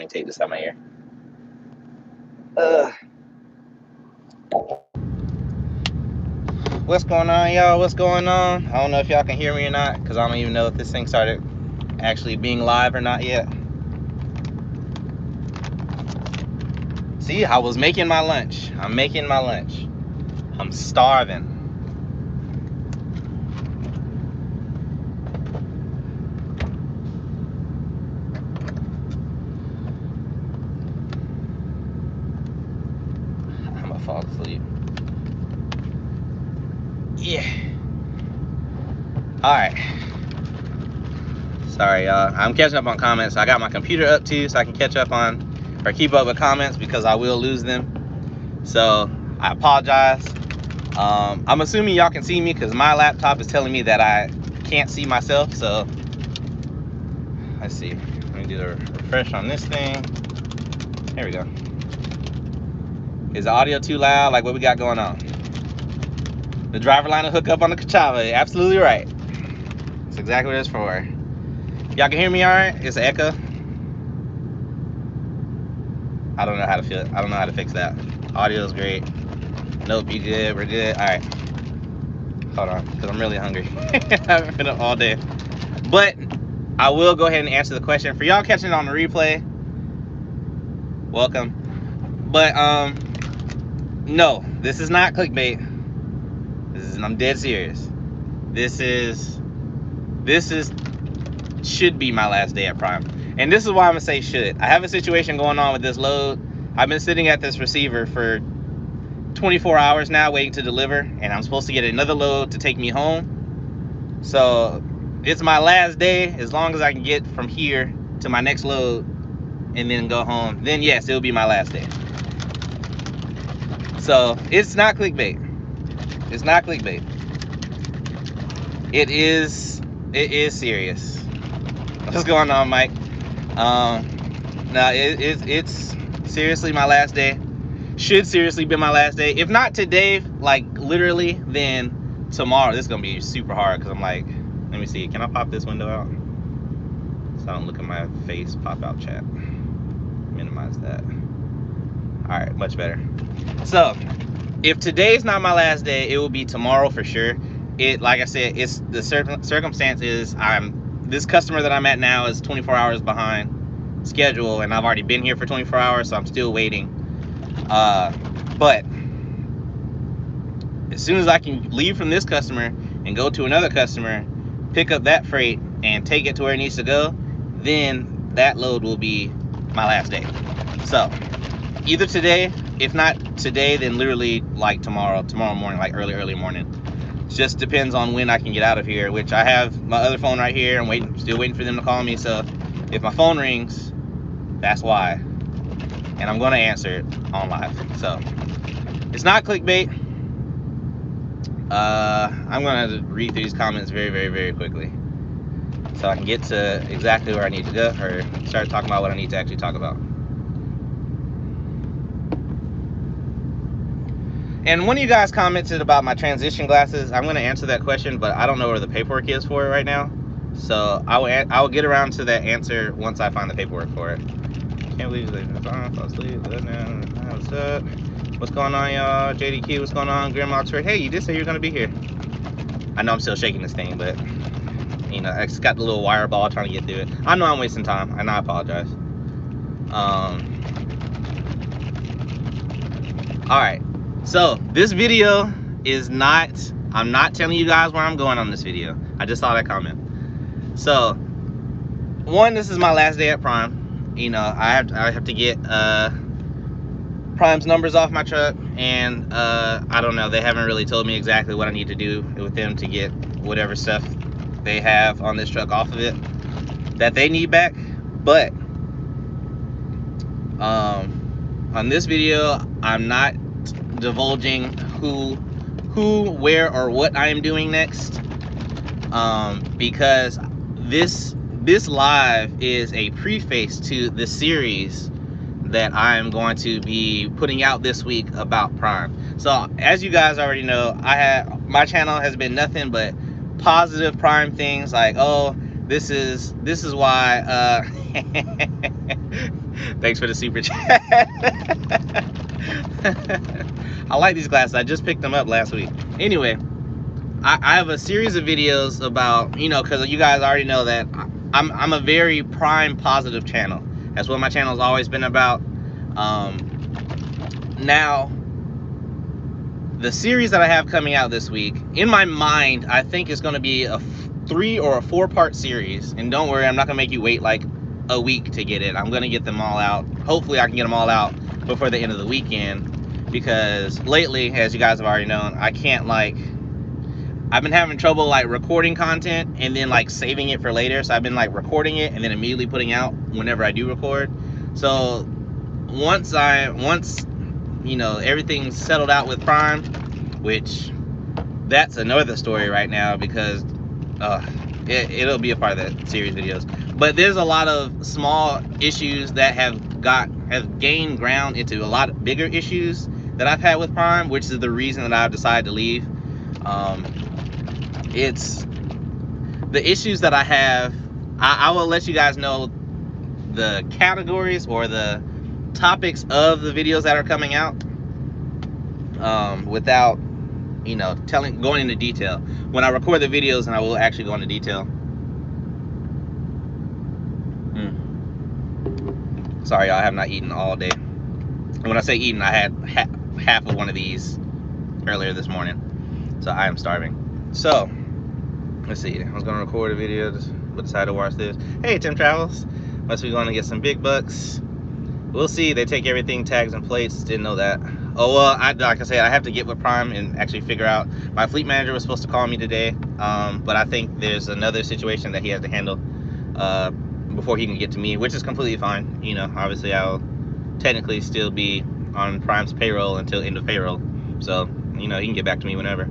me take this out of my ear. What's going on, y'all? What's going on? I don't know if y'all can hear me or not, because I don't even know if this thing started actually being live or not yet. See, I was making my lunch. I'm making my lunch. I'm starving. I'm gonna fall asleep. Yeah. Alright. Sorry, y'all. I'm catching up on comments. I got my computer up too, so I can catch up on or keep up with comments, because I will lose them. So I apologize. I'm assuming y'all can see me because my laptop is telling me that I can't see myself. So let's see. Let me do a refresh on this thing. There we go. Is the audio too loud? Like, what we got going on? The driver line will hook up on the Kachava. Absolutely right. That's exactly what it's for. Y'all can hear me all right? It's an echo. I don't know how to feel it. I don't know how to fix that. Audio's great. Nope, you good. We're good. All right. Hold on, because I'm really hungry. I haven't been up all day. But I will go ahead and answer the question. For y'all catching it on the replay, welcome. But no, this is not clickbait. I'm dead serious. This should be my last day at Prime. And this is why I'm gonna say should. I have a situation going on with this load. I've been sitting at this receiver for 24 hours now waiting to deliver, and I'm supposed to get another load to take me home. So it's my last day. As long as I can get from here to my next load and then go home, then yes, it'll be my last day. So it's not clickbait. It's not clickbait. It is serious. What's going on, Mike? No, it's seriously my last day. Should seriously be my last day. If not today, like literally, then tomorrow. This is gonna be super hard because I'm like, let me see. Can I pop this window out so I don't look at my face? Pop out chat. Minimize that. All right, much better. So if today's not my last day, it will be tomorrow for sure. It, like I said, it's the circumstance is this customer that I'm at now is 24 hours behind schedule, and I've already been here for 24 hours, so I'm still waiting. But as soon as I can leave from this customer and go to another customer, pick up that freight and take it to where it needs to go, then that load will be my last day. So either today, if not today, then literally like tomorrow morning, like early morning. It just depends on when I can get out of here, which I have my other phone right here. I'm still waiting for them to call me. So if my phone rings, that's why. And I'm gonna answer it on live. So it's not clickbait. I'm gonna read through these comments very quickly so I can get to exactly where I need to go, or start talking about what I need to actually talk about. And one of you guys commented about my transition glasses. I'm gonna answer that question, but I don't know where the paperwork is for it right now. So I will get around to that answer once I find the paperwork for it. Can't believe they fall asleep. What's up? What's going on, y'all? JDQ, what's going on? Grandma Trick. Hey, you did say you were gonna be here. I know I'm still shaking this thing, but you know, I just got the little wire ball trying to get through it. I know I'm wasting time, and I apologize. All right. So this video is not. I'm not telling you guys where I'm going on this video. I just saw that comment. So, one, this is my last day at Prime. You know, I have to get Prime's numbers off my truck, and I don't know, they haven't really told me exactly what I need to do with them to get whatever stuff they have on this truck off of it that they need back. But on this video, I'm not divulging who, where, or what I am doing next, because this live is a preface to the series that I'm going to be putting out this week about Prime. So as you guys already know, my channel has been nothing but positive Prime things, like, oh, this is why Thanks for the super chat. I like these glasses. I just picked them up last week. Anyway, I have a series of videos about, you know, because you guys already know that I'm a very prime positive channel. That's what my channel has always been about. Now, the series that I have coming out this week, in my mind, I think it's going to be a 3 or a 4-part series. And don't worry, I'm not going to make you wait like a week to get it. I'm going to get them all out. Hopefully I can get them all out before the end of the weekend, because lately, as you guys have already known, I can't, like, I've been having trouble like recording content and then like saving it for later. So I've been like recording it and then immediately putting out whenever I do record. So once you know, everything's settled out with Prime, which that's another story right now, because it'll be a part of that series videos. But there's a lot of small issues that have gained ground into a lot of bigger issues that I've had with Prime, which is the reason that I've decided to leave. It's the issues that I have. I will let you guys know the categories or the topics of the videos that are coming out, without, you know, going into detail. When I record the videos, and I will actually go into detail. Sorry, I have not eaten all day. And when I say eaten, I had half of one of these earlier this morning, so I am starving. So let's see, I was gonna record a video, but decided to watch this. Hey, Tim Travels, must be going to get some big bucks. We'll see. They take everything, tags and plates. Didn't know that. Oh well, like I said, I have to get with Prime and actually figure out. My fleet manager was supposed to call me today, but I think there's another situation that he has to handle before he can get to me, which is completely fine. You know, obviously I'll technically still be on Prime's payroll until end of payroll, so you know, he can get back to me whenever.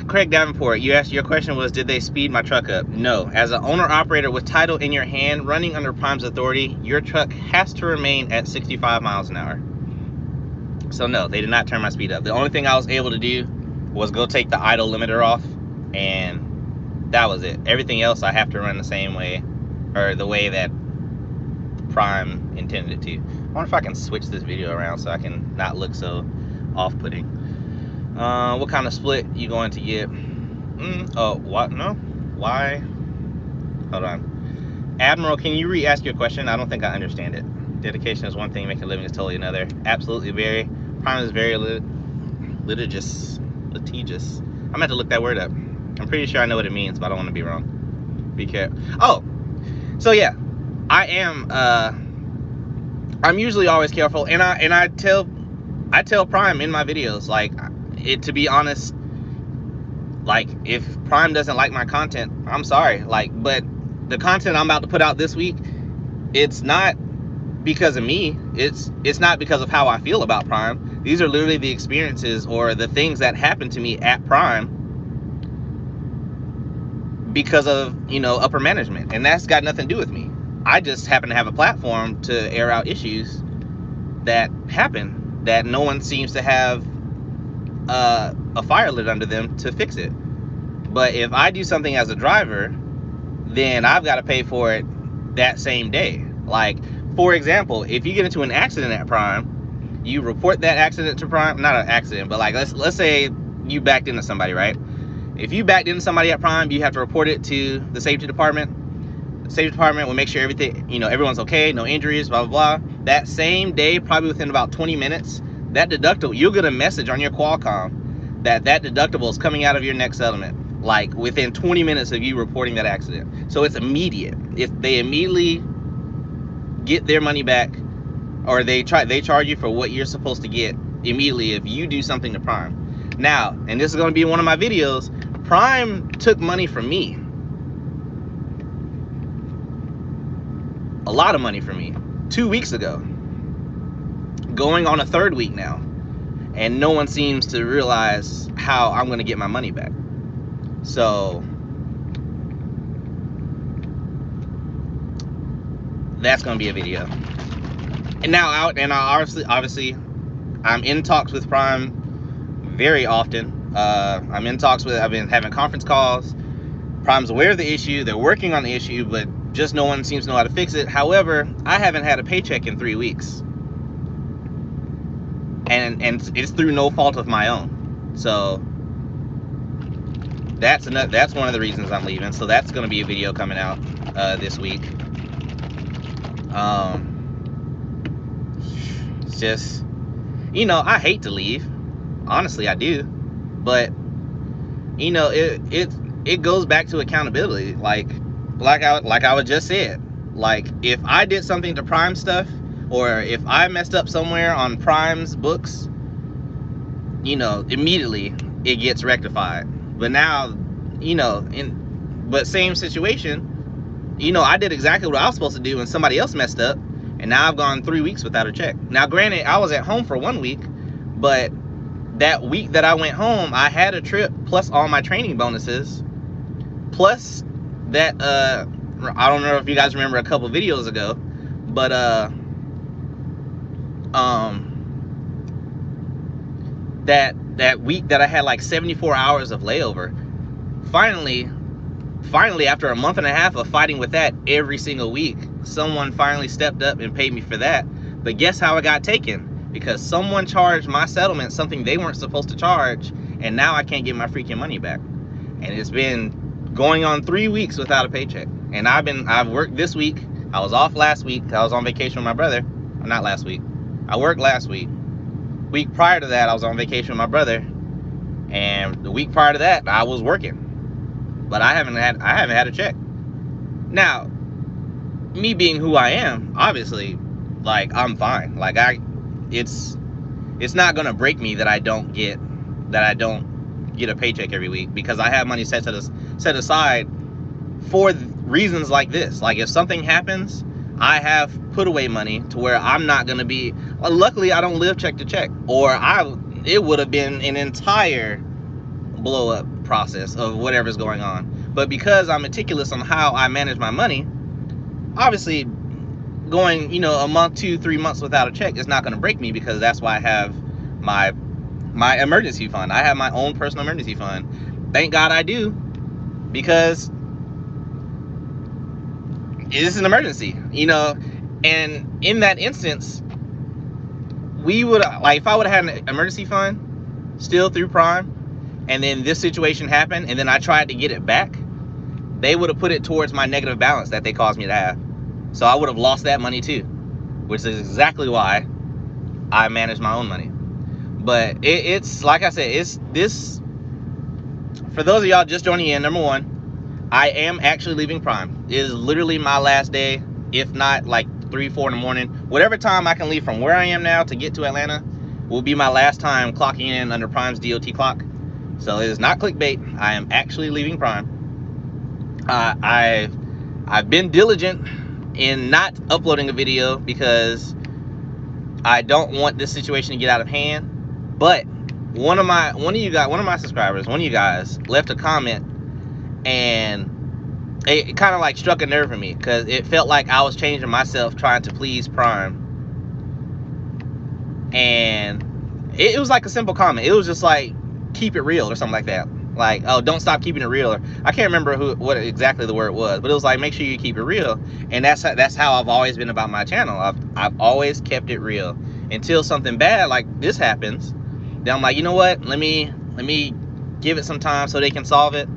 Craig Davenport, your question was, did they speed my truck up? No. As an owner-operator with title in your hand, running under Prime's authority, your truck has to remain at 65 miles an hour. So no, they did not turn my speed up. The only thing I was able to do was go take the idle limiter off, and that was it. Everything else I have to run the same way, or the way that Prime intended it to. I wonder if I can switch this video around so I can not look so off-putting. What kind of split you going to get? Oh, what? No? Why? Hold on. Admiral, can you re-ask your question? I don't think I understand it. Dedication is one thing, making a living is totally another. Absolutely very. Prime is very litigious. Litigious. I'm gonna have to look that word up. I'm pretty sure I know what it means, but I don't want to be wrong. Be careful. Oh! So yeah. I am, I'm usually always careful, and I tell Prime in my videos, like, to be honest, like, if Prime doesn't like my content, I'm sorry, like, but the content I'm about to put out this week, it's not because of me, it's not because of how I feel about Prime. These are literally the experiences or the things that happened to me at Prime because of, you know, upper management, and that's got nothing to do with me. I just happen to have a platform to air out issues that happen that no one seems to have a fire lit under them to fix it. But if I do something as a driver, then I've got to pay for it that same day. Like, for example, if you get into an accident at Prime, you report that accident to Prime. Not an accident, but like, let's say you backed into somebody, right? If you backed into somebody at Prime, you have to report it to the safety department. The safety department will make sure everything, you know, everyone's okay, no injuries, blah blah blah. That same day, probably within about 20 minutes, that deductible, you'll get a message on your Qualcomm that deductible is coming out of your next settlement, like within 20 minutes of you reporting that accident. So it's immediate. If they immediately get their money back, or they charge you for what you're supposed to get immediately if you do something to Prime. Now, and this is going to be one of my videos, Prime took money from me. A lot of money from me 2 weeks ago, going on a third week now, and no one seems to realize how I'm going to get my money back. So that's going to be a video. And now obviously I'm in talks with Prime very often. I've been having conference calls. Prime's aware of the issue, they're working on the issue, but just no one seems to know how to fix it. However, I haven't had a paycheck in 3 weeks, and it's through no fault of my own. So that's one of the reasons I'm leaving. So that's going to be a video coming out this week. It's just, you know, I hate to leave. Honestly, I do. But you know, it goes back to accountability. Like I was just said. Like, if I did something to Prime stuff, or if I messed up somewhere on Prime's books, you know, immediately it gets rectified. But now, you know, but same situation, you know, I did exactly what I was supposed to do and somebody else messed up, and now I've gone 3 weeks without a check. Now, granted, I was at home for 1 week, but that week that I went home, I had a trip plus all my training bonuses, plus that I don't know if you guys remember a couple videos ago, but that week that I had like 74 hours of layover, finally after a month and a half of fighting with that every single week, someone finally stepped up and paid me for that. But guess how it got taken? Because someone charged my settlement something they weren't supposed to charge, and now I can't get my freaking money back. And it's been going on 3 weeks without a paycheck. And I've worked this week. I was off last week. I was on vacation with my brother. Not last week. I worked last week. Week prior to that, I was on vacation with my brother. And the week prior to that, I was working. But I haven't had a check. Now, me being who I am, obviously, like, I'm fine. Like, it's not gonna break me that I don't get a paycheck every week, because I have money set aside for reasons like this. Like, if something happens, I have put away money to where I'm not gonna be. Luckily, I don't live check to check, or it would have been an entire blow up process of whatever's going on. But because I'm meticulous on how I manage my money, obviously going, you know, a month, 2-3 months without a check is not going to break me, because that's why I have my emergency fund. I have my own personal emergency fund. Thank God I do, because it is an emergency, you know. And in that instance, we would, like, if I would have had an emergency fund still through Prime, and then this situation happened, and then I tried to get it back, they would have put it towards my negative balance that they caused me to have. So I would have lost that money too, which is exactly why I manage my own money. But it's like I said, it's this, for those of y'all just joining in, number one, I am actually leaving Prime. It is literally my last day, if not like 3-4 in the morning. Whatever time I can leave from where I am now to get to Atlanta will be my last time clocking in under Prime's DOT clock. So it is not clickbait. I am actually leaving Prime. I've been diligent in not uploading a video because I don't want this situation to get out of hand. But one of my subscribers, one of you guys left a comment, and it kind of like struck a nerve in me, because it felt like I was changing myself trying to please Prime. And it was like a simple comment. It was just like, keep it real or something like that. Like, oh, don't stop keeping it real. Or, I can't remember what exactly the word was, but it was like, make sure you keep it real. And that's how I've always been about my channel. I've always kept it real until something bad like this happens. Then I'm like, you know what? Let me give it some time so they can solve it.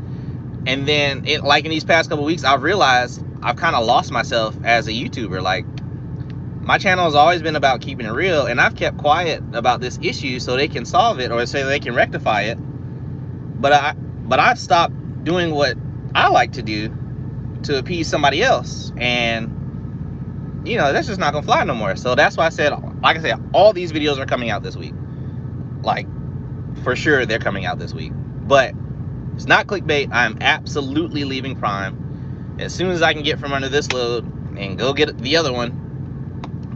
And then like in these past couple weeks, I've realized I've kind of lost myself as a YouTuber. Like, my channel has always been about keeping it real, and I've kept quiet about this issue so they can solve it, or so they can rectify it. But I've stopped doing what I like to do to appease somebody else, and you know, that's just not gonna fly no more. So that's why I said, like I said, all these videos are coming out this week. Like, for sure they're coming out this week. But it's not clickbait. I'm absolutely leaving Prime as soon as I can get from under this load and go get the other one.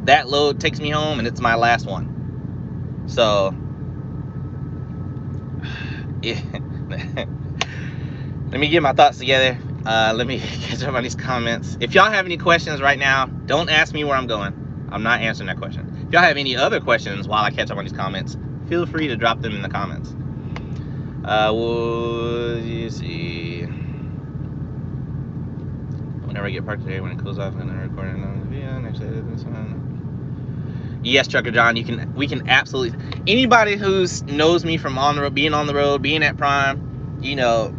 That load takes me home, and it's my last one. So yeah. Let me get my thoughts together. Let me catch up on these comments. If y'all have any questions right now, don't ask me where I'm going. I'm not answering that question. If y'all have any other questions while I catch up on these comments, feel free to drop them in the comments. Well, you see, Whenever I get parked today, when it cools off, and then recording on the video next day. Yes, Trucker John, we can absolutely. Anybody who knows me from on the road, being on the road, being at Prime, you know,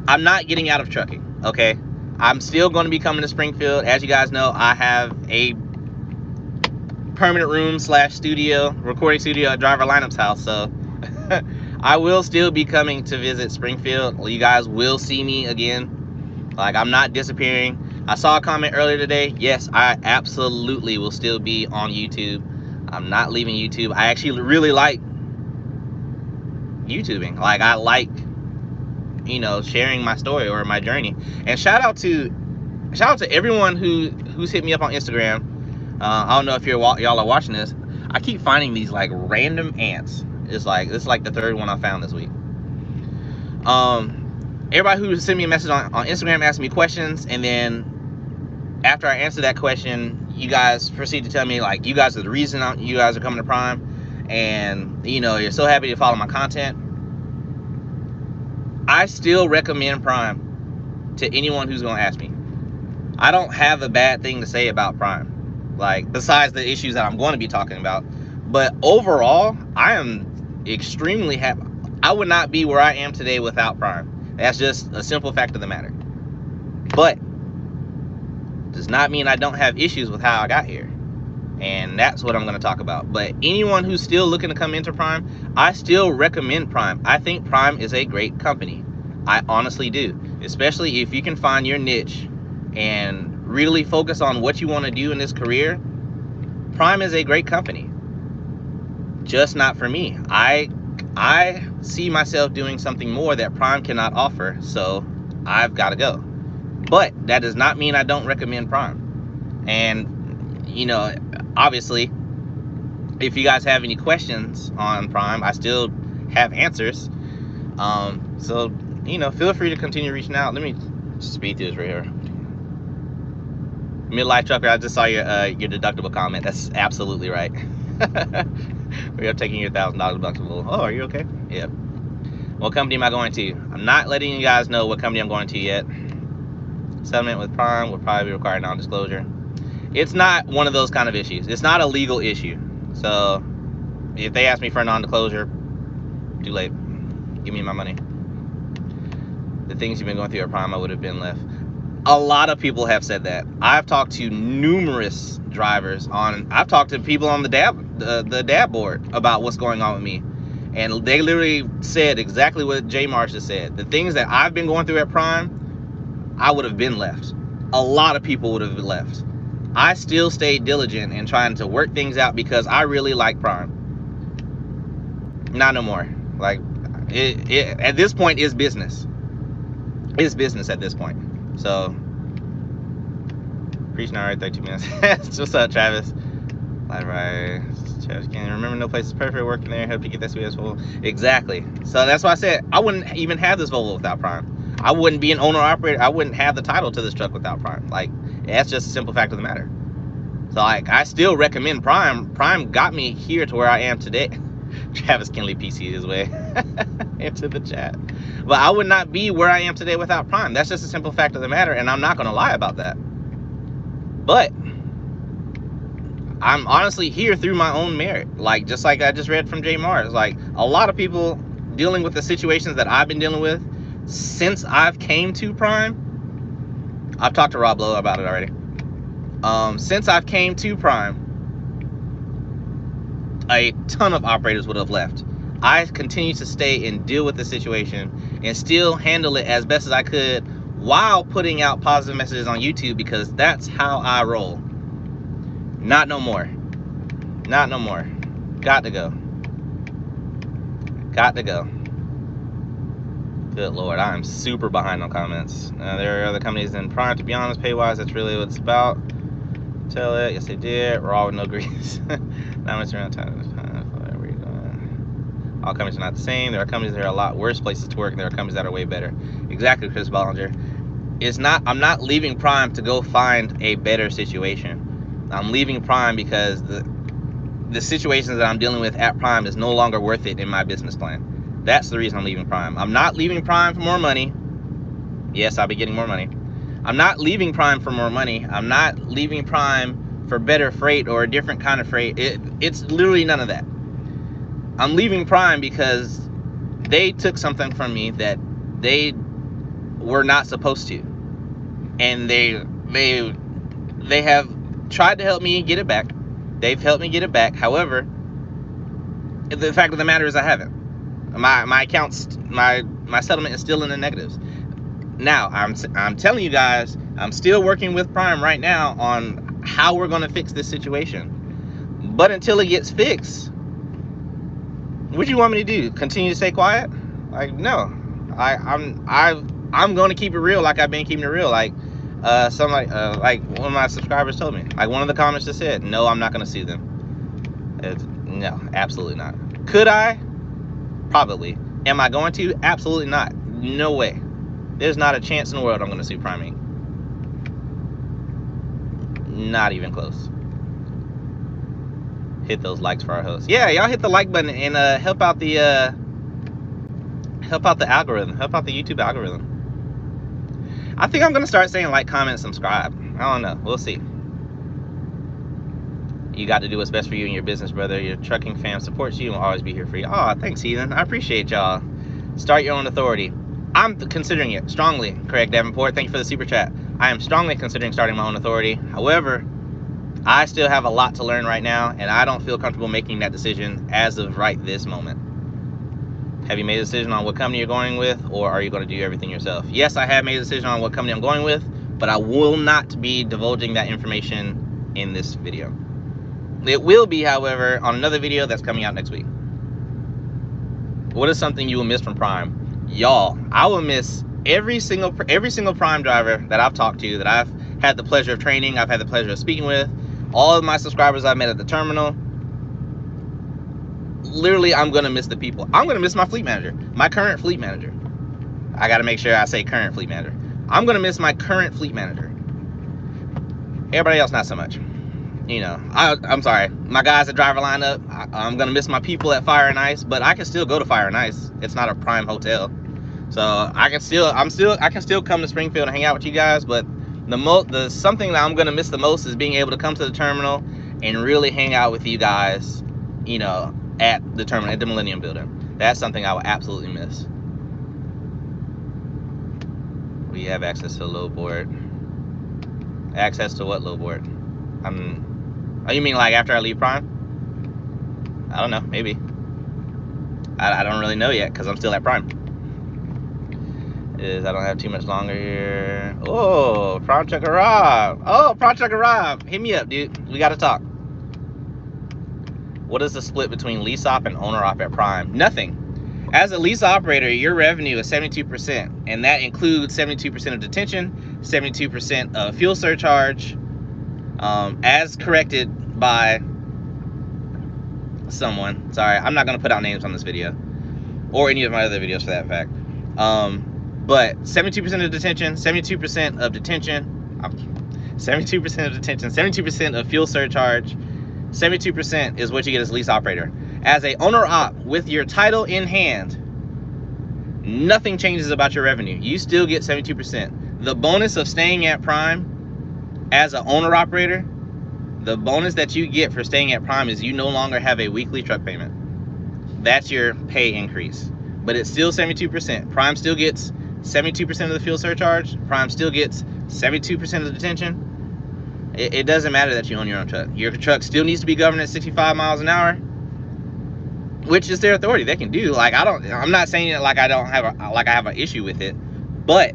I'm not getting out of trucking. Okay, I'm still going to be coming to Springfield. As you guys know, I have a permanent room / studio, recording studio at Driver Lineup's house. So I will still be coming to visit Springfield. You guys will see me again. Like, I'm not disappearing. I saw a comment earlier today. Yes, I absolutely will still be on YouTube. I'm not leaving YouTube. I actually really like YouTubing. Like, I like, you know, sharing my story or my journey. And shout out to everyone who's hit me up on Instagram. I don't know if y'all are watching this. I keep finding these like random ants. This is like the third one I found this week. Everybody who sent me a message on Instagram asked me questions, and then after I answer that question, you guys proceed to tell me, like, you guys are the reason you guys are coming to Prime, and, you know, you're so happy to follow my content. I still recommend Prime to anyone who's going to ask me. I don't have a bad thing to say about Prime, like, besides the issues that I'm going to be talking about. But overall, I am extremely happy. I would not be where I am today without Prime. That's just a simple fact of the matter. But does not mean I don't have issues with how I got here. And that's what I'm going to talk about. But anyone who's still looking to come into Prime, I still recommend Prime. I think Prime is a great company. I honestly do. Especially if you can find your niche and really focus on what you want to do in this career. Prime is a great company. Just not for me. I see myself doing something more that Prime cannot offer. So I've got to go. But that does not mean I don't recommend Prime. And, you know, obviously, if you guys have any questions on Prime, I still have answers. So, you know, feel free to continue reaching out. Let me speed through this right here. Midlife Trucker, I just saw your deductible comment. That's absolutely right. We are taking your $1,000 deductible. Oh, are you okay? Yep. What company am I going to? I'm not letting you guys know what company I'm going to yet. Settlement with Prime will probably require non-disclosure. It's not one of those kind of issues. It's not a legal issue. So if they ask me for a non-disclosure, too late. Give me my money. The things you've been going through at Prime, I would have been left. A lot of people have said that. I've talked to numerous drivers I've talked to people on the DAB board about what's going on with me. And they literally said exactly what Jay Marsh has said. The things that I've been going through at Prime, I would have been left. A lot of people would have been left. I still stayed diligent in trying to work things out because I really like Prime. Not no more. Like, it at this point is business. It's business at this point. So, preach now, right? 32 minutes. What's up, Travis? Right. Travis, can't remember, no place is perfect. Working there, help you get that sweet ass Volvo. Exactly. So that's why I said I wouldn't even have this Volvo without Prime. I wouldn't be an owner operator. I wouldn't have the title to this truck without Prime. Like, that's just a simple fact of the matter. So, like, I still recommend Prime. Prime got me here to where I am today. Travis Kinley PC his way into the chat. But I would not be where I am today without Prime. That's just a simple fact of the matter, and I'm not going to lie about that. But I'm honestly here through my own merit. Like, just like I just read from Jay Mars. Like, a lot of people dealing with the situations that I've been dealing with since I've came to Prime. I've talked to Rob Lowe about it already. Since I've came to Prime, a ton of operators would have left. I continue to stay and deal with the situation and still handle it as best as I could while putting out positive messages on YouTube, because that's how I roll. Not no more. Not no more. Got to go. Got to go. Good Lord, I am super behind on comments. There are other companies in Prime, to be honest, pay-wise, that's really what it's about. Tell it, yes they did. We're all with no grease. Not much around time. Whatever you're doing. All companies are not the same. There are companies that are a lot worse places to work, and there are companies that are way better. Exactly, Chris Bollinger. I'm not leaving Prime to go find a better situation. I'm leaving Prime because the situations that I'm dealing with at Prime is no longer worth it in my business plan. That's the reason I'm leaving Prime. I'm not leaving Prime for more money. Yes, I'll be getting more money. I'm not leaving Prime for more money. I'm not leaving Prime for better freight or a different kind of freight. It's literally none of that. I'm leaving Prime because they took something from me that they were not supposed to, and they have tried to help me get it back. They've helped me get it back. However, the fact of the matter is I haven't. My accounts, my settlement is still in the negatives. Now I'm telling you guys, I'm still working with Prime right now on how we're going to fix this situation. But until it gets fixed, what do you want me to do? Continue to stay quiet? Like, no. I'm going to keep it real, like I've been keeping it real. Like like one of my subscribers told me. Like one of the comments just said, no, I'm not going to sue them. No, absolutely not. Could I? Probably. Am I going to? Absolutely not. No way. There's not a chance in the world I'm going to sue Prime Inc. Not even close. Hit those likes for our host. Yeah, y'all hit the like button and help out the algorithm. Help out the YouTube algorithm. I think I'm going to start saying like, comment, subscribe. I don't know. We'll see. You got to do what's best for you and your business, brother. Your trucking fam supports you and will always be here for you. Oh, thanks, Heathen. I appreciate y'all. Start your own authority. I'm considering it strongly. Craig Davenport, thank you for the super chat. I am strongly considering starting my own authority. However, I still have a lot to learn right now, and I don't feel comfortable making that decision as of right this moment. Have you made a decision on what company you're going with, or are you going to do everything yourself? Yes, I have made a decision on what company I'm going with, but I will not be divulging that information in this video. It will be, however, on another video that's coming out next week. What is something you will miss from Prime? Y'all, I will miss every single Prime driver that I've talked to, that I've had the pleasure of training, I've had the pleasure of speaking with, all of my subscribers I've met at the terminal. Literally, I'm gonna miss the people. I'm gonna miss my fleet manager, my current fleet manager. I gotta make sure I say current fleet manager. I'm gonna miss my current fleet manager. Everybody else, not so much. You know, I'm sorry, my guys at driver lineup, I'm gonna miss my people at Fire and Ice, but I can still go to Fire and Ice. It's not a Prime hotel, so I can still come to Springfield and hang out with you guys. But the something that I'm gonna miss the most is being able to come to the terminal and really hang out with you guys, you know, at the terminal, at the Millennium Building. That's something I will absolutely miss. We have access to load board. Access to what load board? Oh, you mean like after I leave Prime? I don't know, maybe. I don't really know yet because I'm still at Prime. I don't have too much longer here. Oh, Prime Trucker Rob. Oh, Prime Trucker Rob. Hit me up, dude. We got to talk. What is the split between lease op and owner op at Prime? Nothing. As a lease operator, your revenue is 72%, and that includes 72% of detention, 72% of fuel surcharge, as corrected by someone. Sorry, I'm not going to put out names on this video or any of my other videos for that fact. But 72% of detention, 72% of detention, 72% of detention, 72% of fuel surcharge, 72% is what you get as a lease operator. As a owner op with your title in hand, nothing changes about your revenue. You still get 72%. The bonus of staying at Prime as an owner operator, the bonus that you get for staying at Prime is you no longer have a weekly truck payment. That's your pay increase. But it's still 72%. Prime still gets 72% of the fuel surcharge. Prime still gets 72% of the detention. It doesn't matter that you own your own truck. Your truck still needs to be governed at 65 miles an hour, which is their authority. They can do. Like, I'm not saying it like I have an issue with it, but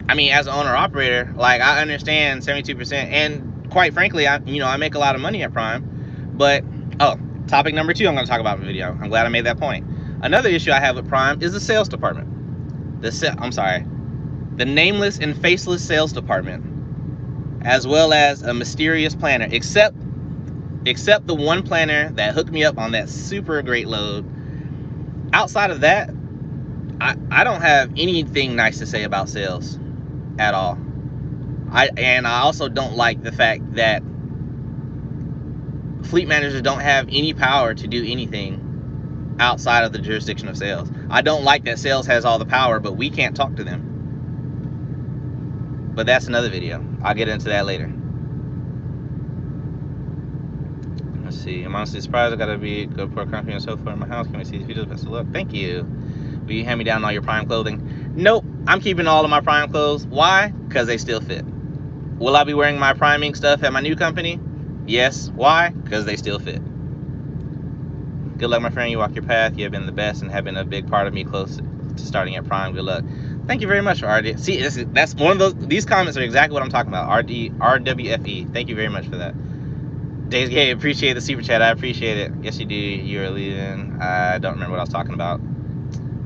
I mean, as an owner operator, like, I understand 72%, and quite frankly, I make a lot of money at Prime. But topic number 2 I'm going to talk about in the video. I'm glad I made that point. Another issue I have with Prime is the sales department. The nameless and faceless sales department, as well as a mysterious planner, except the one planner that hooked me up on that super great load. Outside of that, I don't have anything nice to say about sales at all. I also don't like the fact that fleet managers don't have any power to do anything outside of the jurisdiction of sales. I don't like that sales has all the power, but we can't talk to them. But that's another video. I'll get into that later. Let's see. I'm honestly surprised. I gotta be good for a company and so forth in my house. Can we see these videos? Best of luck. Thank you. Will you hand me down all your Prime clothing? Nope. I'm keeping all of my Prime clothes. Why? Because they still fit. Will I be wearing my Priming stuff at my new company? Yes. Why? Because they still fit. Good luck, my friend. You walk your path. You have been the best and have been a big part of me close to starting at Prime. Good luck. Thank you very much for RD. See, that's one of those. These comments are exactly what I'm talking about. RWFE. Thank you very much for that. Days Gay, appreciate the super chat. I appreciate it. Yes, you do. You're leaving. I don't remember what I was talking about.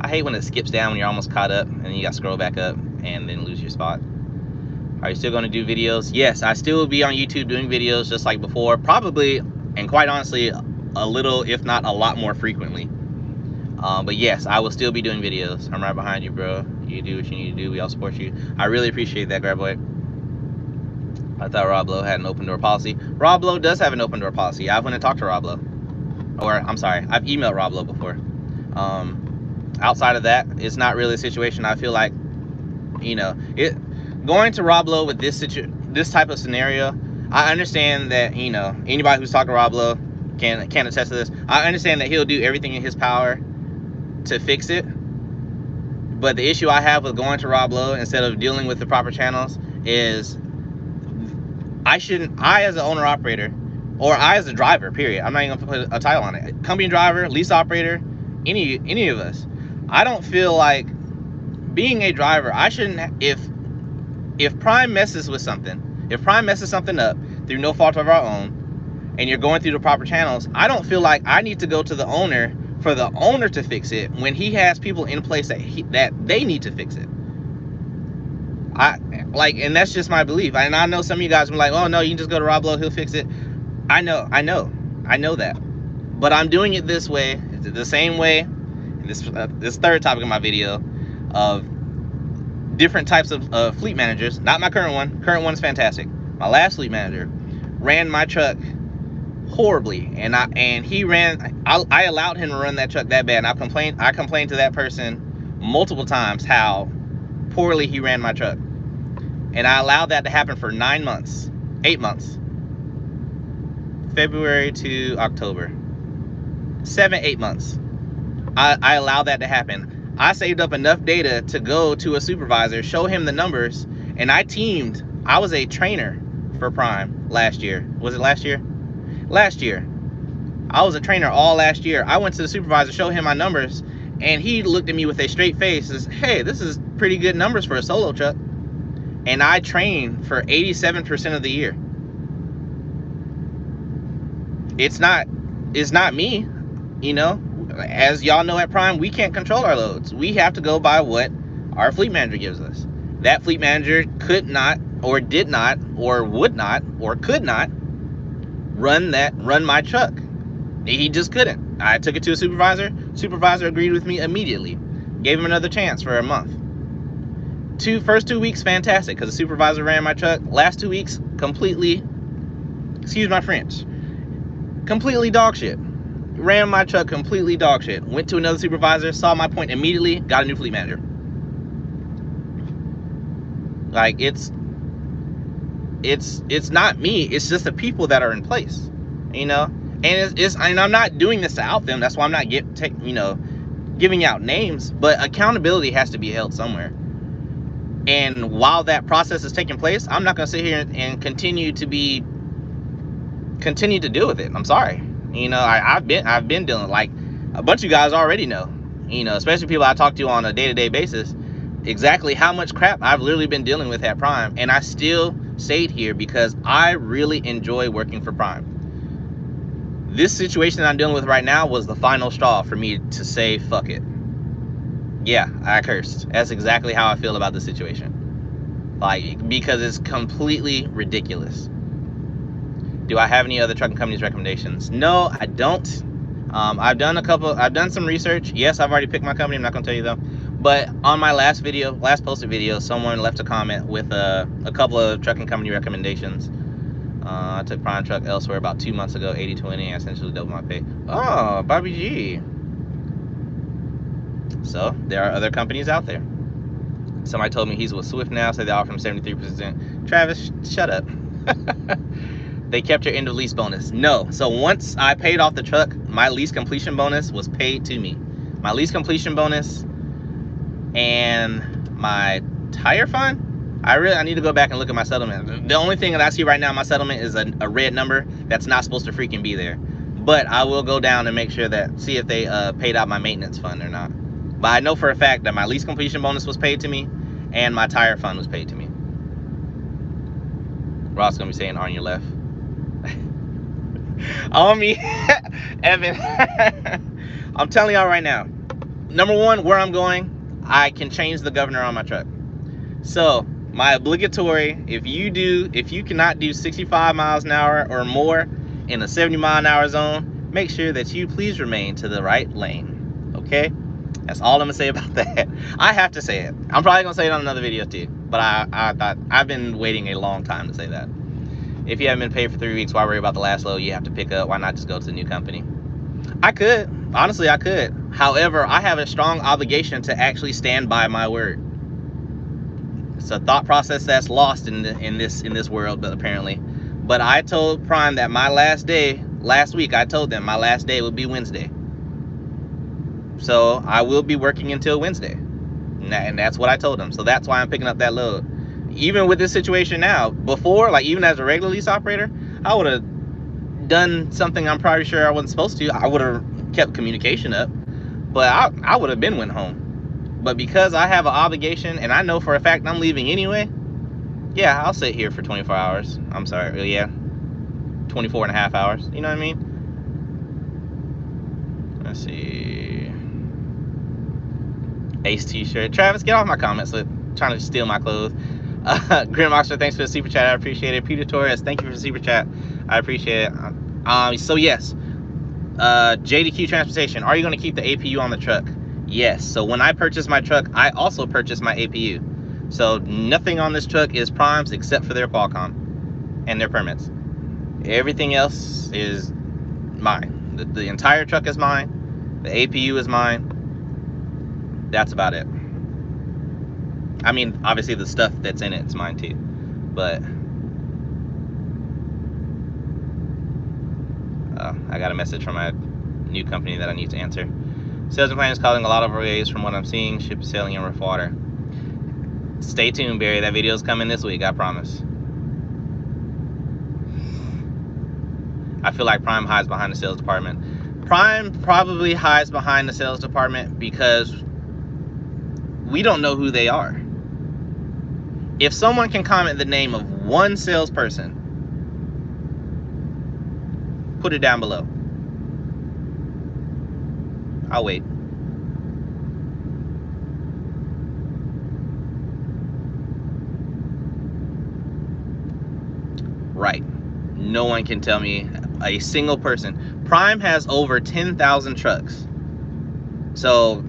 I hate when it skips down when you're almost caught up and then you got to scroll back up and then lose your spot. Are you still going to do videos? Yes, I still will be on YouTube doing videos just like before. Probably, and quite honestly, a little, if not a lot more frequently. But yes, I will still be doing videos. I'm right behind you, bro. You do what you need to do. We all support you. I really appreciate that, Grab Boy. I thought Rob Lowe had an open door policy. Rob Lowe does have an open door policy. I've went and talked to Rob Lowe. Or, I'm sorry, I've emailed Rob Lowe before. Outside of that, it's not really a situation I feel like, you know, going to Rob Lowe with this type of scenario. I understand that, you know, anybody who's talked to Rob Lowe can attest to this. I understand that he'll do everything in his power to fix it. But the issue I have with going to Rob Lowe instead of dealing with the proper channels is I as an owner operator, or I as a driver, period. I'm not even gonna put a title on it. Company driver, lease operator, any of us. I don't feel like being a driver, I shouldn't, if Prime messes with something, if Prime messes something up through no fault of our own, and you're going through the proper channels, I don't feel like I need to go to the owner for the owner to fix it when he has people in place that they need to fix it. And that's just my belief. And I know some of you guys are like, oh no, you can just go to Rob Lowe, he'll fix it. I know that. But I'm doing it this way, the same way, this third topic of my video, of different types of fleet managers. Not my current one. Current one is fantastic. My last fleet manager ran my truck horribly, and I allowed him to run that truck that bad. And I complained to that person multiple times how poorly he ran my truck. And I allowed that to happen for 8 months. February to October. 8 months. I allowed that to happen. I saved up enough data to go to a supervisor, show him the numbers, and I was a trainer for Prime last year. Was it last year? Last year. I was a trainer all last year. I went to the supervisor, showed him my numbers, and he looked at me with a straight face and says, hey, this is pretty good numbers for a solo truck. And I trained for 87% of the year. It's not me, you know. As y'all know at Prime, we can't control our loads. We have to go by what our fleet manager gives us. That fleet manager could not, or did not, or would not, or could not run my truck. He just couldn't. I took it to a supervisor. Supervisor agreed with me immediately. Gave him another chance for a month. First 2 weeks, fantastic, because the supervisor ran my truck. Last 2 weeks, completely, excuse my French, completely dog shit. Ran my truck completely dog shit. Went to another supervisor, saw my point immediately, got a new fleet manager. Like, it's not me, it's just the people that are in place, you know. And I'm not doing this to out them. That's why I'm not giving out names, but accountability has to be held somewhere. And while that process is taking place, I'm not gonna sit here and continue to deal with it. I'm sorry. You know, I've been dealing, like a bunch of you guys already know, you know, especially people I talk to on a day-to-day basis, exactly how much crap I've literally been dealing with at Prime. And I still stayed here because I really enjoy working for Prime. This situation that I'm dealing with right now was the final straw for me to say, fuck it. Yeah, I cursed. That's exactly how I feel about the situation. Like, because it's completely ridiculous. Do I have any other trucking companies recommendations? No, I don't. I've done some research. Yes, I've already picked my company. I'm not gonna tell you though. But on my last posted video, someone left a comment with a couple of trucking company recommendations. I took Prime truck elsewhere about 2 months ago, 80/20. I essentially doubled my pay. Oh, Bobby G. So there are other companies out there. Somebody told me he's with Swift now, so they offer him 73%. Travis, shut up. They kept your end of lease bonus. No. So once I paid off the truck, my lease completion bonus was paid to me. My lease completion bonus and my tire fund, I need to go back and look at my settlement. The only thing that I see right now in my settlement is a red number that's not supposed to freaking be there. But I will go down and make sure that, see if they paid out my maintenance fund or not. But I know for a fact that my lease completion bonus was paid to me and my tire fund was paid to me. Ross gonna be saying on your left. On me, Evan. I'm telling y'all right now, number one, where I'm going, I can change the governor on my truck. So my obligatory, if you cannot do 65 miles an hour or more in a 70 mile an hour zone, make sure that you please remain to the right lane. Okay, that's all I'm gonna say about that. I have to say it. I'm probably gonna say it on another video too, but I thought I've been waiting a long time to say that. If you haven't been paid for 3 weeks, why worry about the last load you have to pick up? Why not just go to the new company? I could, honestly, I could. However, I have a strong obligation to actually stand by my word. It's a thought process that's lost in this world, but apparently. But I told Prime that my last day, last week, I told them my last day would be Wednesday. So I will be working until Wednesday. And that's what I told them. So that's why I'm picking up that load. Even with this situation now, before, like even as a regular lease operator, I would have done something I'm probably sure I wasn't supposed to. I would have kept communication up, but I would have been went home. But because I have an obligation and I know for a fact I'm leaving anyway, yeah, I'll sit here for 24 hours. I'm sorry, yeah, 24 and a half hours. You know what I mean? Let's see. Ace t-shirt. Travis, get off my comments. Trying to steal my clothes. Grim Oxford, thanks for the super chat. I appreciate it. Peter Torres, thank you for the super chat. I appreciate it. So yes, JDQ Transportation, are you going to keep the APU on the truck? Yes. So when I purchased my truck, I also purchased my APU. So nothing on this truck is Prime's except for their Qualcomm and their permits. Everything else is mine. The entire truck is mine. The APU is mine. That's about it. I mean, obviously the stuff that's in it's mine too, but I got a message from my new company that I need to answer. Sales and plan is calling a lot of ways from what I'm seeing. Ship sailing in rough water. Stay tuned, Barry. That video is coming this week, I promise. I feel like Prime hides behind the sales department. Prime probably hides behind the sales department because we don't know who they are. If someone can comment the name of one salesperson, put it down below. I'll wait. Right. No one can tell me a single person. Prime has over 10,000 trucks. So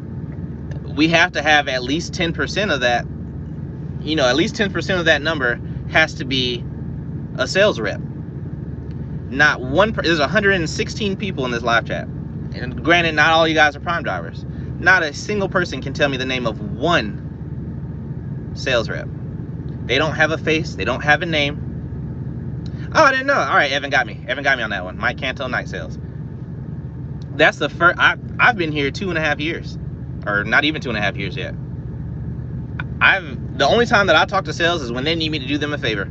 we have to have at least 10% of that. You know, at least 10% of that number has to be a sales rep. Not one, there's 116 people in this live chat. And granted, not all you guys are Prime drivers. Not a single person can tell me the name of one sales rep. They don't have a face, they don't have a name. Oh, I didn't know. All right, Evan got me. Evan got me on that one. Mike Canto, night sales. That's the first, I've been here 2.5 years. Or not even 2.5 years yet. The only time that I talk to sales is when they need me to do them a favor.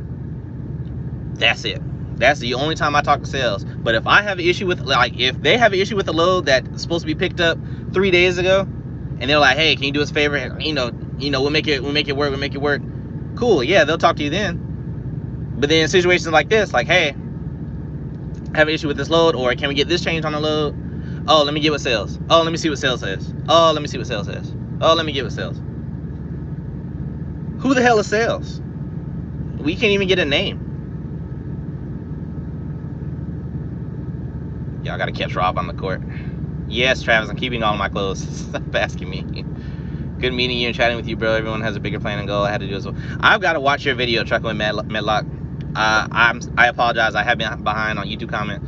That's it. That's the only time I talk to sales. But if I have an issue with, like, if they have an issue with a load that's supposed to be picked up 3 days ago, and they're like, hey, can you do us a favor? You know, we'll make it work. Cool, yeah, they'll talk to you then. But then in situations like this, like, hey, I have an issue with this load, or can we get this change on the load? Oh, let me get what sales. Oh, let me see what sales says. Oh, let me see what sales says. Oh, let me get what sales. Who the hell is sales? We can't even get a name. Y'all gotta catch Rob on the court. Yes, Travis, I'm keeping all my clothes. Stop asking me. Good meeting you and chatting with you, bro. Everyone has a bigger plan and goal. I had to do as well. I've got to watch your video, Trucking with Medlock. I apologize. I have been behind on YouTube comment.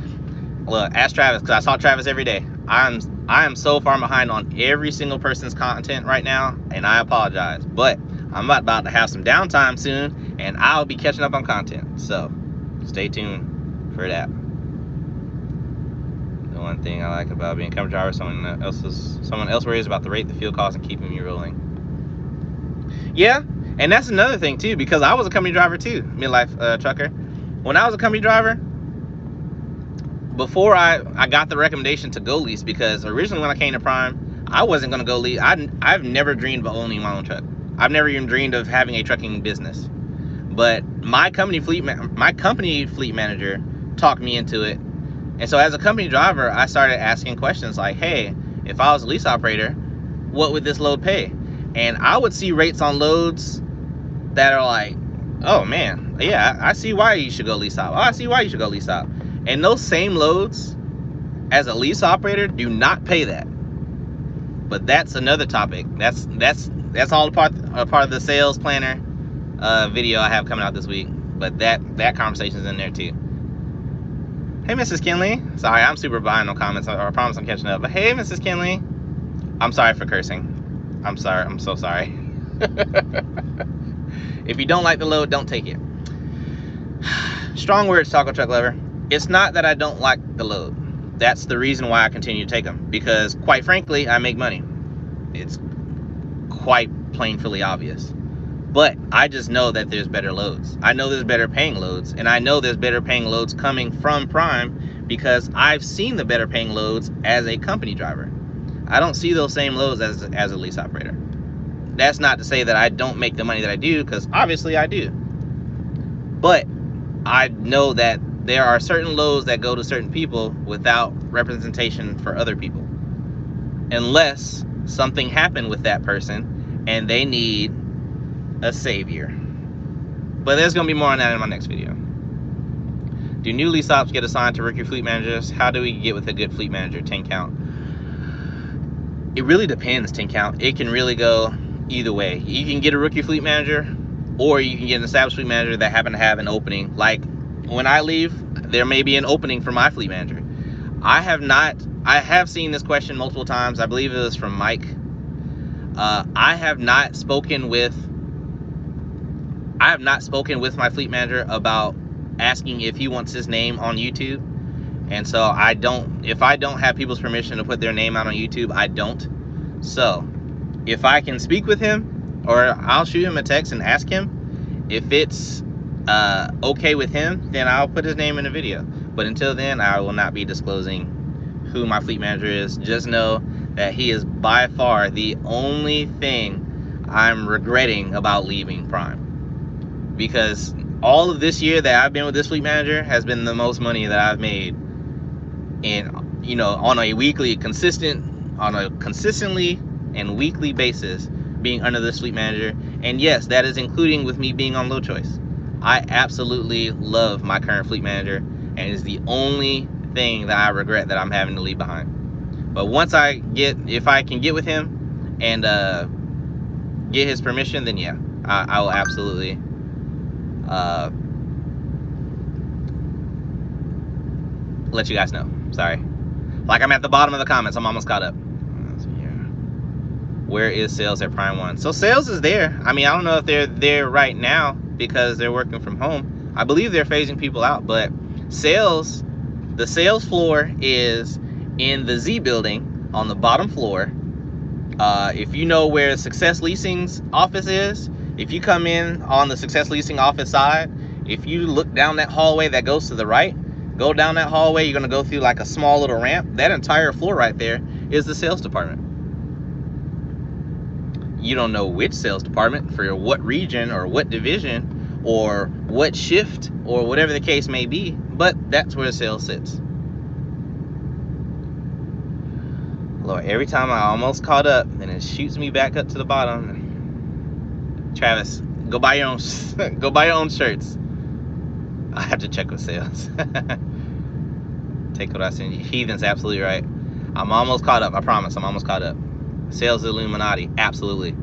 Look, ask Travis, because I saw Travis every day. I am so far behind on every single person's content right now, and I apologize. But I'm about to have some downtime soon, and I'll be catching up on content. So stay tuned for that. The one thing I like about being a company driver, someone else worries about the rate, the fuel costs, and keeping me rolling. Yeah, and that's another thing too, because I was a company driver too, midlife trucker. When I was a company driver, before I got the recommendation to go lease, because originally when I came to Prime, I wasn't gonna go lease. I've never dreamed of owning my own truck. I've never even dreamed of having a trucking business. But my company fleet manager talked me into it. And so as a company driver, I started asking questions like, hey, if I was a lease operator, what would this load pay? And I would see rates on loads that are like, oh man, yeah, I see why you should go lease out. Oh, I see why you should go lease out. And those same loads as a lease operator do not pay that. But that's another topic. That's all a part of the sales planner video I have coming out this week. But that conversation's in there too. Hey, Mrs. Kinley. Sorry, I'm super behind on comments. I promise I'm catching up. But hey, Mrs. Kinley. I'm sorry for cursing. I'm sorry. I'm so sorry. If you don't like the load, don't take it. Strong words, Taco Truck Lover. It's not that I don't like the load. That's the reason why I continue to take them. Because, quite frankly, I make money. It's quite plainly obvious. But I just know that there's better loads. I know there's better paying loads. And I know there's better paying loads coming from Prime because I've seen the better paying loads as a company driver. I don't see those same loads as a lease operator. That's not to say that I don't make the money that I do, because obviously I do. But I know that there are certain loads that go to certain people without representation for other people. Unless something happened with that person and they need a savior. But there's going to be more on that in my next video. Do new lease ops get assigned to rookie fleet managers? How do we get with a good fleet manager? 10 count. It really depends, 10 count. It can really go either way. You can get a rookie fleet manager, or you can get an established fleet manager that happen to have an opening. Like when I leave, there may be an opening for my fleet manager. I have seen this question multiple times. I believe it was from Mike. I have not spoken with my fleet manager about asking if he wants his name on YouTube. And so if I don't have people's permission to put their name out on YouTube, I don't. So if I can speak with him, or I'll shoot him a text and ask him if it's okay with him, then I'll put his name in the video. But until then, I will not be disclosing who my fleet manager is. Just know that he is by far the only thing I'm regretting about leaving Prime. Because all of this year that I've been with this fleet manager has been the most money that I've made in, you know, on a consistently and weekly basis being under this fleet manager. And yes, that is including with me being on low choice. I absolutely love my current fleet manager, and it's the only thing that I regret that I'm having to leave behind. But once if I can get with him and get his permission, then yeah, I will absolutely let you guys know. Sorry. Like I'm at the bottom of the comments, I'm almost caught up. Where is sales at Prime 1? So sales is there. I mean, I don't know if they're there right now because they're working from home. I believe they're phasing people out, but sales, the sales floor is in the Z building on the bottom floor. If you know where Success Leasing's office is, if you come in on the Success Leasing office side, if you look down that hallway that goes to the right, go down that hallway, you're gonna go through like a small little ramp. That entire floor right there is the sales department. You don't know which sales department for what region or what division or what shift or whatever the case may be, but that's where sales sits. Lord, every time I almost caught up, then it shoots me back up to the bottom. Travis, go buy your own shirts. I have to check with sales. Take what I send you. Heathen's absolutely right. I'm almost caught up. I promise. I'm almost caught up. Sales Illuminati, absolutely.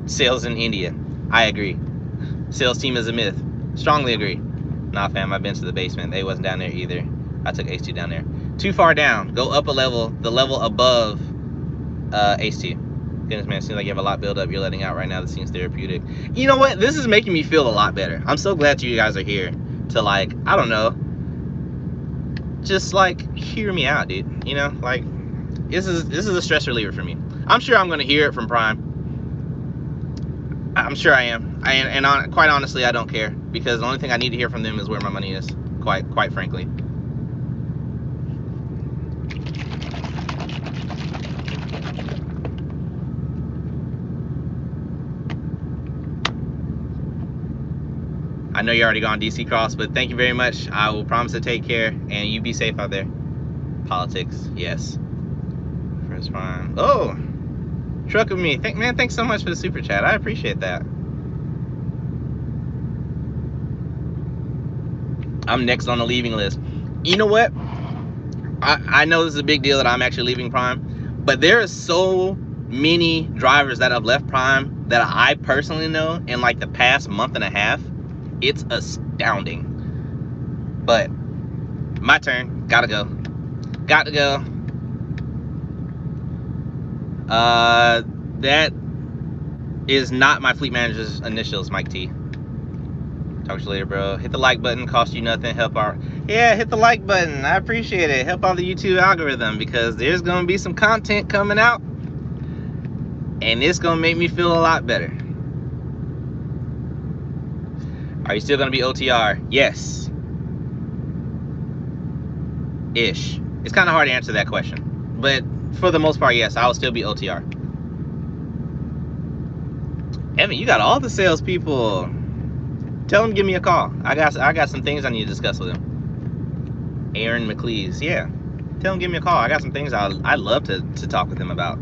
Sales in India, I agree. Sales team is a myth, strongly agree. Nah fam, I've been to the basement. They wasn't down there either. I took H2 down there. too far down. Go up a level, the level above HT. Goodness, man, it seems like you have a lot build up you're letting out right now that seems therapeutic. You know what? This is making me feel a lot better. I'm so glad you guys are here to, like, I don't know, just like hear me out, dude. You know, like, this is a stress reliever for me. I'm sure I'm gonna hear it from Prime. I'm sure I am. Quite honestly, I don't care, because the only thing I need to hear from them is where my money is. Quite frankly. I know you're already gone DC Cross, but thank you very much. I will promise to take care, and you be safe out there. Politics, yes. First Prime. Oh, truck with me. Man, thanks so much for the super chat. I appreciate that. I'm next on the leaving list. You know what? I know this is a big deal that I'm actually leaving Prime, but there are so many drivers that have left Prime that I personally know in like the past month and a half. It's astounding. But my turn. Gotta go. That is not my fleet manager's initials, Mike T. Talk to you later, bro. Hit the like button. Cost you nothing. Help our... Yeah, hit the like button. I appreciate it. Help out the YouTube algorithm, because there's going to be some content coming out, and it's going to make me feel a lot better. Are you still going to be OTR? Yes. Ish. It's kind of hard to answer that question, but for the most part, yes, I will still be OTR. Evan, you got all the salespeople. Tell them to give me a call. I got some things I need to discuss with them. Aaron McLeese, yeah. Tell them to give me a call. I got some things I'd love to talk with them about.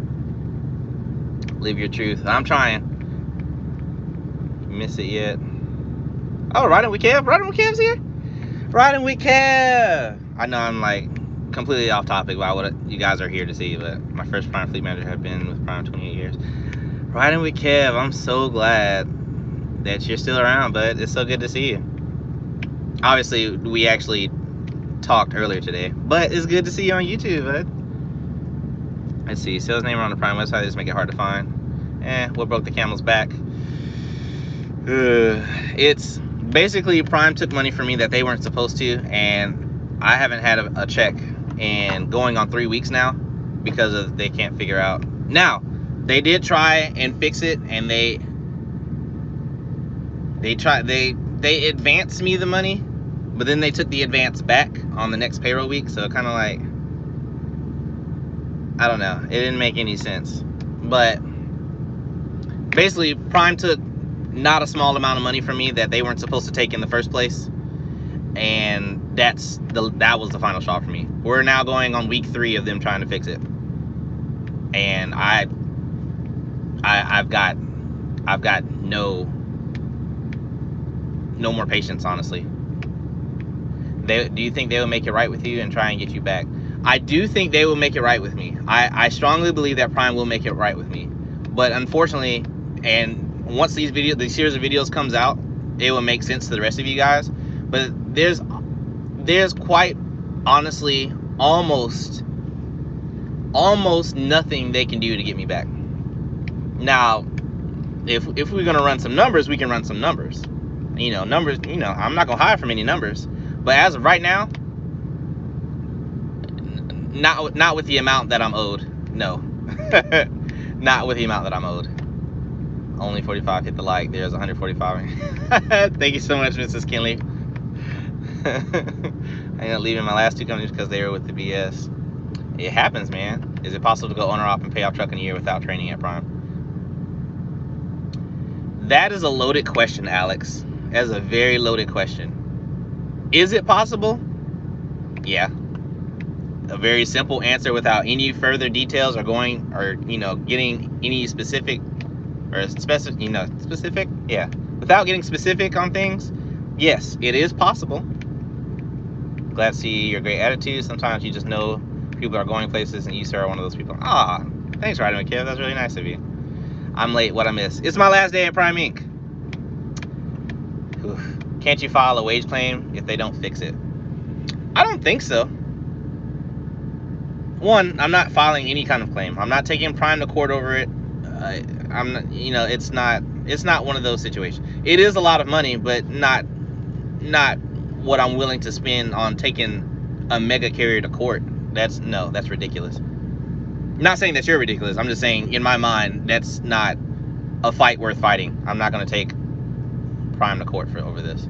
Live your truth. I'm trying. Miss it yet? Oh, riding with Kev. Riding with Kev's here. Riding with Kev. I know I'm like completely off topic about what you guys are here to see, but my first Prime fleet manager have been with Prime 28 years. Riding with Kev. I'm so glad that you're still around, but it's so good to see you. Obviously, we actually talked earlier today, but it's good to see you on YouTube, bud. Let's see, sales name on the Prime website, they just make it hard to find. What broke the camel's back? It's basically Prime took money from me that they weren't supposed to, and I haven't had a check in going on 3 weeks now because of they can't figure out. Now, they did try and fix it, and they advanced me the money, but then they took the advance back on the next payroll week, so kind of like, I don't know, it didn't make any sense. But basically, Prime took not a small amount of money from me that they weren't supposed to take in the first place, and that was the final straw for me. We're now going on week 3 of them trying to fix it, and I've got no more patience, honestly. Do you think they will make it right with you and try and get you back? I do think they will make it right with me. I strongly believe that Prime will make it right with me, but unfortunately, and once this series of videos comes out, it will make sense to the rest of you guys. But there's quite honestly almost nothing they can do to get me back. Now, if we're gonna run some numbers, we can run some numbers. You know, numbers. You know, I'm not gonna hide from any numbers. But as of right now, not with the amount that I'm owed. No, not with the amount that I'm owed. Only 45 hit the like. There's 145. Thank you so much, Mrs. Kinley. I ended up leaving my last 2 companies because they were with the BS. It happens, man. Is it possible to go owner op and pay off truck in a year without training at Prime? That is a loaded question, Alex. That is a very loaded question. Is it possible? Yeah. A very simple answer without any further details or getting any specific specific. Yeah. Without getting specific on things, yes, it is possible. Glad to see your great attitude. Sometimes you just know people are going places, and you, sir, are one of those people. Ah, thanks, Ryder McKev. That's really nice of you. I'm late. What I miss? It's my last day at Prime Inc. Oof. Can't you file a wage claim if they don't fix it? I don't think so. one, I'm not filing any kind of claim. I'm not taking Prime to court over it. I'm not, it's not one of those situations. It is a lot of money, but not what I'm willing to spend on taking a mega carrier to court. That's ridiculous. I'm not saying that you're ridiculous. I'm just saying, in my mind, that's not a fight worth fighting. I'm not going to take Prime to court over this.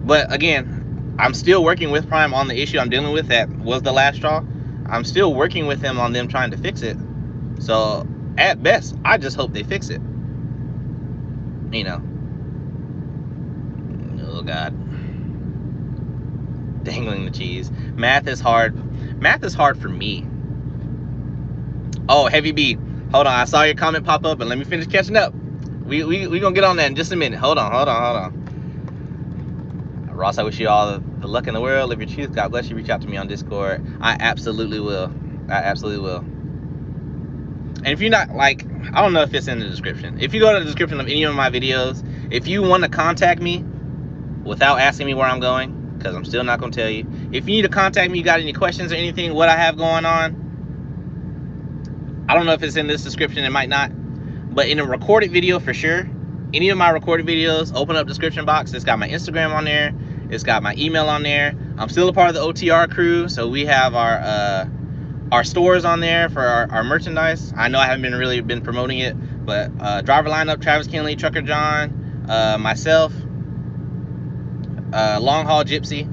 But again, I'm still working with Prime on the issue I'm dealing with. That was the last straw. I'm still working with them on them trying to fix it. So at best, I just hope they fix it. Oh God. Dangling the cheese. Math is hard. Math is hard for me. Oh, Heavy B. Hold on. I saw your comment pop up, and let me finish catching up. We gonna get on that in just a minute. Hold on. Ross, I wish you all the luck in the world. Live your truth. God bless you. Reach out to me on Discord. I absolutely will. And if you're not, like, I don't know if it's in the description. If you go to the description of any of my videos, if you want to contact me without asking me where I'm going, because I'm still not going to tell you. If you need to contact me, you got any questions or anything, what I have going on, I don't know if it's in this description, it might not. But in a recorded video, for sure, any of my recorded videos, open up description box. It's got my Instagram on there. It's got my email on there. I'm still a part of the OTR crew, so we have our stores on there for our merchandise. I know I haven't really been promoting it, but Driver Lineup, Travis Kinley, Trucker John, myself, Long Haul Gypsy.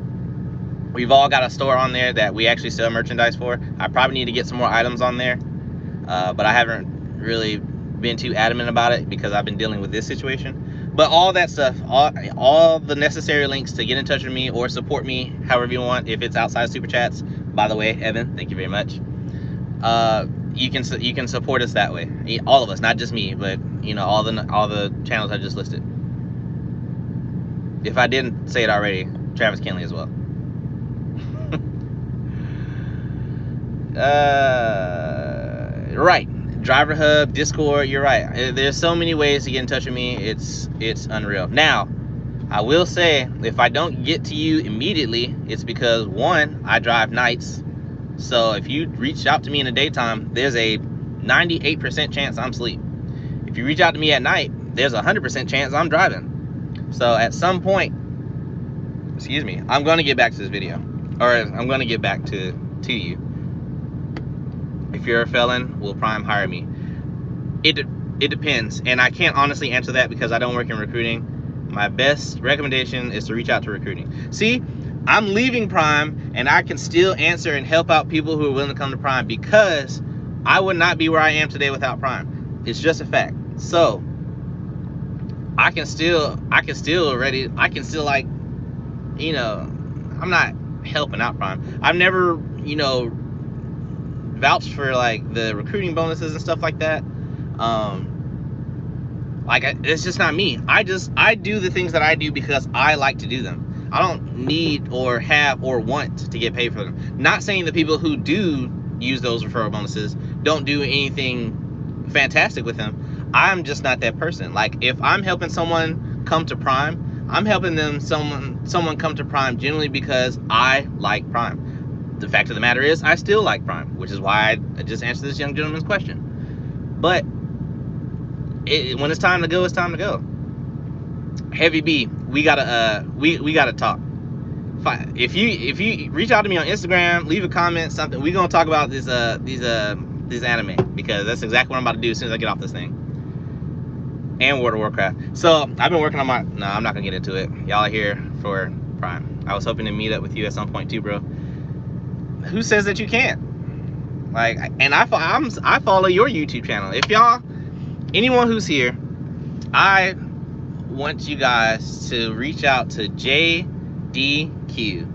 We've all got a store on there that we actually sell merchandise for. I probably need to get some more items on there, but I haven't really been too adamant about it because I've been dealing with this situation. But all that stuff, all the necessary links to get in touch with me or support me however you want, if it's outside Super Chats. By the way, Evan, thank you very much. You can support us that way. All of us, not just me, but all the channels I just listed. If I didn't say it already, Travis Kinley as well. Right, Driver Hub, Discord. You're right. There's so many ways to get in touch with me. It's unreal. Now, I will say, if I don't get to you immediately, it's because, one, I drive nights. So if you reach out to me in the daytime, there's a 98% chance I'm asleep. If you reach out to me at night, there's a 100% chance I'm driving. So at some point, excuse me, I'm going to get back to this video, or I'm going to get back to you. If you're a felon, will Prime hire me? It depends, and I can't honestly answer that because I don't work in recruiting. My best recommendation is to reach out to recruiting. See, I'm leaving Prime, and I can still answer and help out people who are willing to come to Prime, because I would not be where I am today without Prime. It's just a fact. So I can still like, I'm not helping out Prime. I've never, vouched for like the recruiting bonuses and stuff like that. It's just not me. I do the things that I do because I like to do them. I don't need or have or want to get paid for them. Not saying the people who do use those referral bonuses don't do anything fantastic with them. I'm just not that person. Like, if I'm helping someone come to Prime, I'm helping them someone come to Prime generally because I like Prime. The fact of the matter is, I still like Prime, which is why I just answered this young gentleman's question. But when it's time to go, it's time to go. Heavy B, we gotta talk. If you reach out to me on Instagram, leave a comment, something, we're gonna talk about this anime, because that's exactly what I'm about to do as soon as I get off this thing. And World of Warcraft. So I've been working on my. No, I'm not gonna get into it. Y'all are here for Prime. I was hoping to meet up with you at some point too, bro. Who says that you can't? Like, and I follow your YouTube channel. If y'all, anyone who's here, I want you guys to reach out to JDQ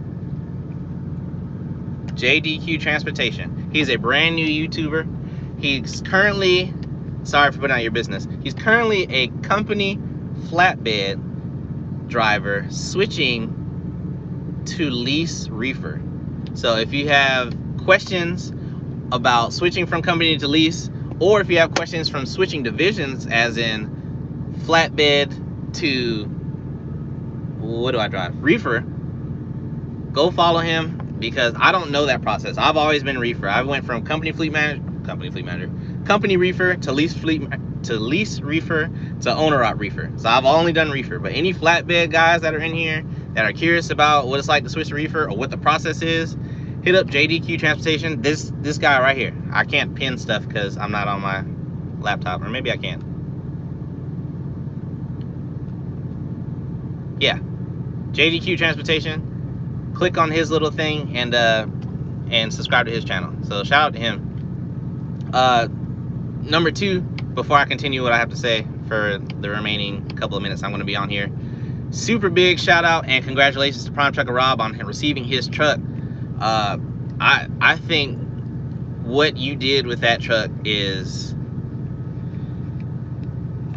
Transportation. He's a brand new YouTuber. He's currently, sorry for putting out your business, he's currently a company flatbed driver switching to Lease reefer. So if you have questions about switching from company to Lease, or if you have questions from switching divisions, as in flatbed to, what do I drive, reefer, go follow him, because I don't know that process. I've always been reefer. I went from company reefer to lease reefer to owner op reefer. So I've only done reefer. But any flatbed guys that are in here that are curious about what it's like to switch to reefer or what the process is, hit up JDQ Transportation. This guy right here. I can't pin stuff because I'm not on my laptop, or maybe I can. Yeah, JDQ Transportation. Click on his little thing and subscribe to his channel. So shout out to him. Number 2, before I continue what I have to say for the remaining couple of minutes I'm going to be on here, super big shout out and congratulations to Prime Trucker Rob on receiving his truck. I think what you did with that truck is,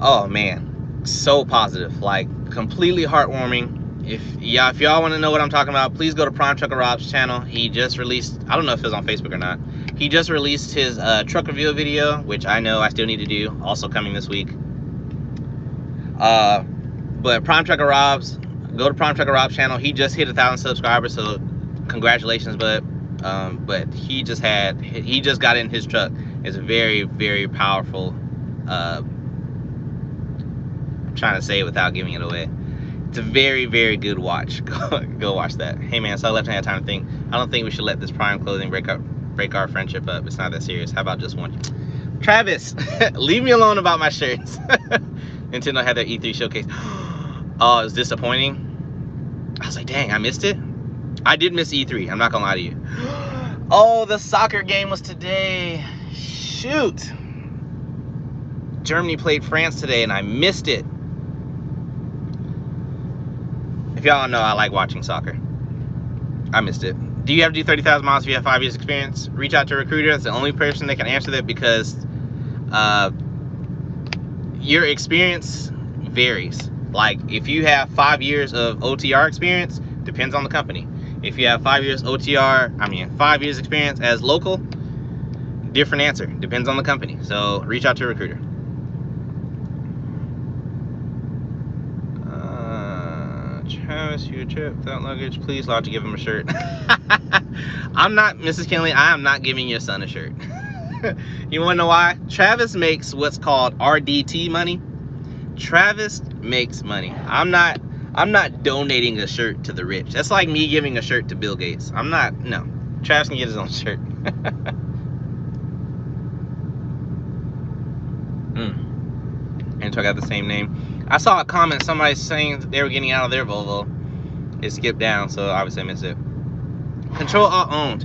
oh man, so positive, like completely heartwarming. If y'all want to know what I'm talking about, please go to Prime Trucker Rob's channel. He just released, I don't know if it was on Facebook or not, he just released his truck reveal video, which I know I still need to do, also coming this week. But Prime Trucker Rob's, go to Prime Trucker Rob's channel. He just hit 1,000 subscribers, so congratulations, but he just got in his truck. It's a very, very powerful, I'm trying to say it without giving it away. It's a very, very good watch. Go watch that. Hey man, so I left and had time to think. I don't think we should let this Prime clothing break our friendship up. It's not that serious. How about just one? Travis, leave me alone about my shirts. Nintendo had their E3 showcase. Oh, it was disappointing. I was like, dang, I missed it. I did miss E3. I'm not gonna lie to you. Oh, the soccer game was today. Shoot. Germany played France today and I missed it. If y'all know, I like watching soccer. I missed it. Do you have to do 30,000 miles if you have 5 years experience? Reach out to a recruiter. That's the only person that can answer that, because your experience varies. Like if you have 5 years of OTR experience, depends on the company. If you have 5 years 5 years experience as local, different answer, depends on the company. So reach out to a recruiter. Travis, your trip without luggage, please allow to give him a shirt. I'm not, Mrs. Kinley, I am not giving your son a shirt. You wanna know why? Travis makes what's called RDT money. Travis makes money. I'm not donating a shirt to the rich. That's like me giving a shirt to Bill Gates. No. Travis can get his own shirt. And so I got the same name. I saw a comment, somebody saying they were getting out of their Volvo. It skipped down, so obviously I missed it. Control Alt owned.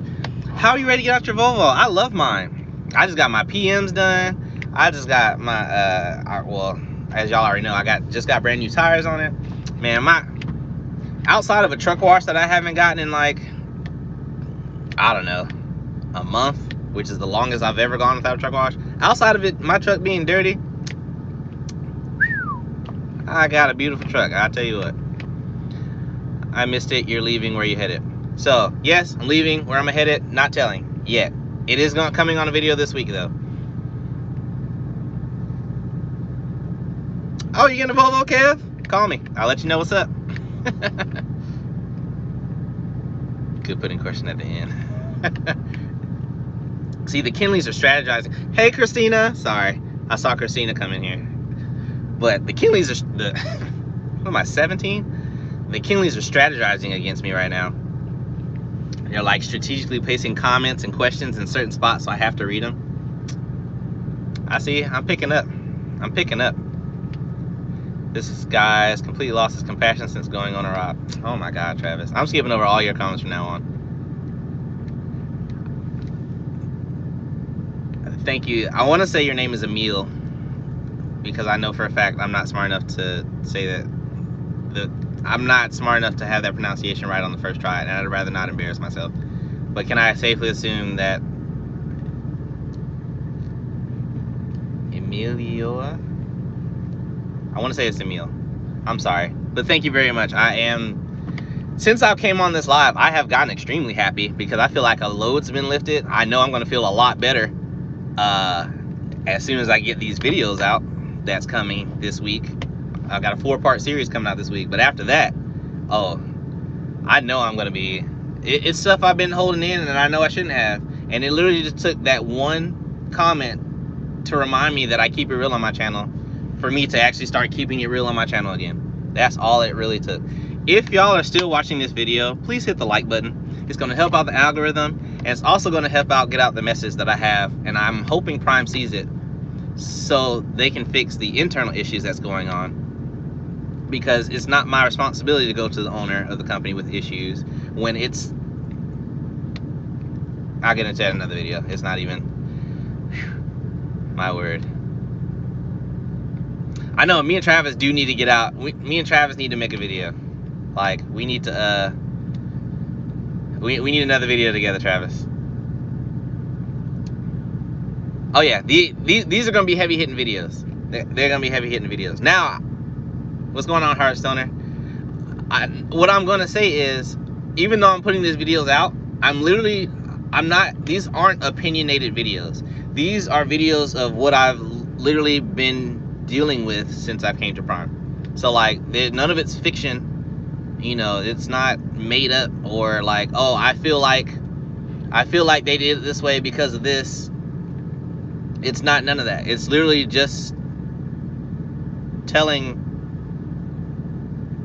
How are you ready to get out your Volvo? I love mine. I just got my PMs done. I just got my, well, as y'all already know, just got brand new tires on it. Man, outside of a truck wash that I haven't gotten in like, I don't know, a month, which is the longest I've ever gone without a truck wash. Outside of it, my truck being dirty, I got a beautiful truck. I'll tell you what. I missed it. You're leaving. Where you headed? So yes, I'm leaving. Where I'm headed, not telling yet. It is coming on a video this week though. Oh, you getting a Volvo, Kev? Call me. I'll let you know what's up. Good putting question at the end. See, the Kinleys are strategizing. Hey, Christina. Sorry, I saw Christina come in here. But the Kinleys are what am I, 17? The Kinleys are strategizing against me right now. They're like strategically placing comments and questions in certain spots, so I have to read them. I see. I'm picking up. This guy has completely lost his compassion since going on a rock. Oh my God, Travis. I'm skipping over all your comments from now on. Thank you. I want to say your name is Emil, because I know for a fact I'm not smart enough to say that. I'm not smart enough to have that pronunciation right on the first try, and I'd rather not embarrass myself. But can I safely assume that Emilio? I want to say it's Emil. I'm sorry, but thank you very much. Since I came on this live, I have gotten extremely happy because I feel like a load's been lifted. I know I'm going to feel a lot better as soon as I get these videos out. That's coming this week. I got a 4-part series coming out this week, but after that, oh, I know I'm going to be it's stuff I've been holding in and I know I shouldn't have. And it literally just took that one comment to remind me that I keep it real on my channel for me to actually start keeping it real on my channel again. That's all it really took. If y'all are still watching this video, please hit the like button. It's going to help out the algorithm, and it's also going to help out get out the message that I have, and I'm hoping Prime sees it so they can fix the internal issues that's going on, because it's not my responsibility to go to the owner of the company with issues when it's, I'll get into that in another video. It's not even, whew, my word. I know me and Travis do need to get out. Me and Travis need to make a video. Like, we need to, we need another video together, Travis. Oh yeah, these are gonna be heavy hitting videos. They're gonna be heavy hitting videos. Now, what's going on, Heartstoner? What I'm gonna say is, even though I'm putting these videos out, these aren't opinionated videos. These are videos of what I've literally been dealing with since I came to Prime. So like, none of it's fiction. You know, it's not made up, or like, oh, I feel like they did it this way because of this. It's not none of that. It's literally just telling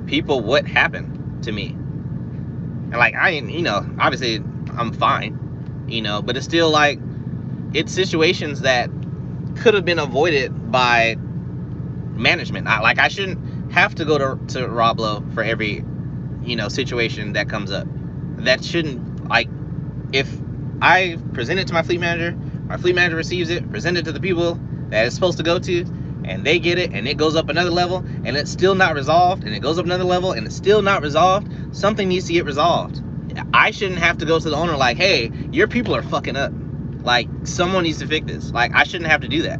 people what happened to me. And like, you know, obviously I'm fine, you know, but it's still like, it's situations that could have been avoided by management. I shouldn't have to go to Rob Lowe for every, you know, situation that comes up. That shouldn't, like, if I present it to my fleet manager receives it, present it to the people that it's supposed to go to, and they get it, and it goes up another level, and it's still not resolved, and it goes up another level, and it's still not resolved, something needs to get resolved. I shouldn't have to go to the owner like, hey, your people are fucking up. Like, someone needs to fix this. Like, I shouldn't have to do that.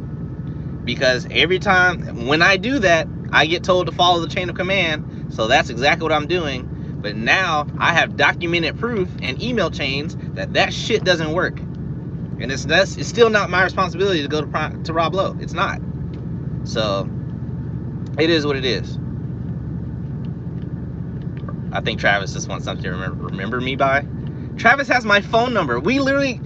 Because every time, when I do that, I get told to follow the chain of command, so that's exactly what I'm doing. But now I have documented proof and email chains that shit doesn't work, and it's still not my responsibility to go to Rob Lowe. It's not. So it is what it is. I think Travis just wants something to remember me by. Travis has my phone number. We literally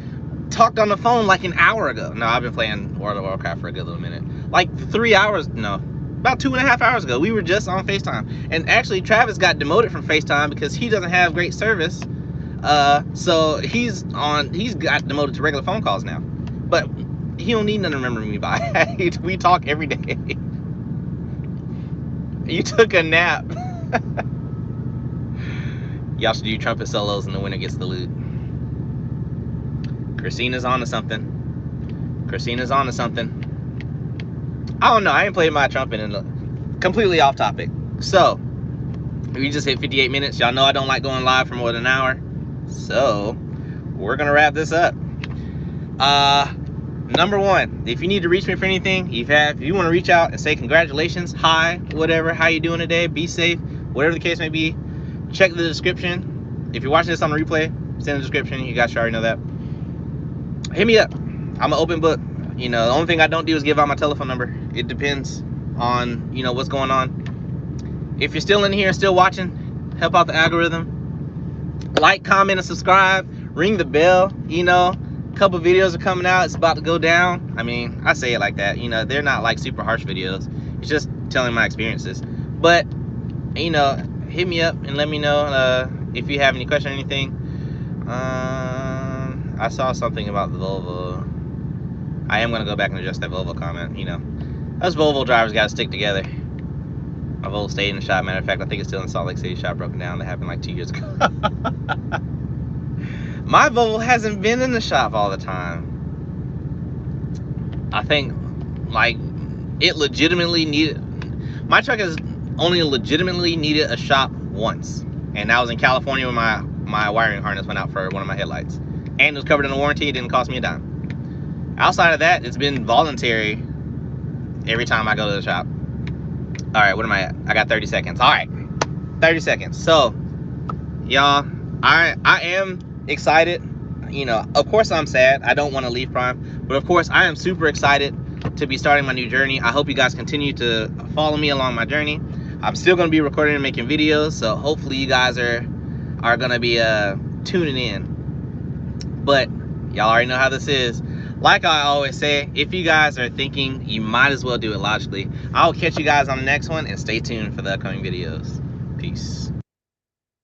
talked on the phone like an hour ago. No, I've been playing World of Warcraft for a good little minute. Like 3 hours. No. About 2.5 hours ago, we were just on FaceTime. And actually, Travis got demoted from FaceTime because he doesn't have great service. So he's got demoted to regular phone calls now. But he don't need nothing to remember me by. We talk every day. You took a nap. Y'all should do trumpet solos and the winner gets the loot. Christina's on to something. Christina's on to something. I don't know. I ain't played my trumpet in completely off topic. So we just hit 58 minutes. Y'all know I don't like going live for more than an hour. So we're gonna wrap this up. Number one, if you need to reach me for anything, if you want to reach out and say congratulations, hi, whatever, how you doing today, be safe, whatever the case may be, check the description. If you're watching this on the replay, it's in the description. You guys should already know that. Hit me up. I'm an open book. You know, the only thing I don't do is give out my telephone number. It depends on, you know, what's going on. If you're still in here, still watching, help out the algorithm. Like, comment, and subscribe. Ring the bell. You know, a couple videos are coming out. It's about to go down. I mean, I say it like that. You know, they're not like super harsh videos. It's just telling my experiences. But, you know, hit me up and let me know if you have any question or anything. I saw something about the Volvo. I am going to go back and adjust that Volvo comment. You know, us Volvo drivers got to stick together. My Volvo stayed in the shop. Matter of fact, I think it's still in Salt Lake City shop, broken down. That happened like 2 years ago. My Volvo hasn't been in the shop all the time. I think, like, it legitimately needed... My truck has only legitimately needed a shop once. And that was in California when my wiring harness went out for one of my headlights. And it was covered in a warranty. It didn't cost me a dime. Outside of that, it's been voluntary every time I go to the shop. All right, what am I at? I got 30 seconds. All right, 30 seconds. So, y'all, I am excited. You know, of course I'm sad. I don't want to leave Prime. But, of course, I am super excited to be starting my new journey. I hope you guys continue to follow me along my journey. I'm still going to be recording and making videos. So, hopefully, you guys are going to be tuning in. But y'all already know how this is. Like I always say, if you guys are thinking, you might as well do it logically. I'll catch you guys on the next one, and stay tuned for the upcoming videos. Peace.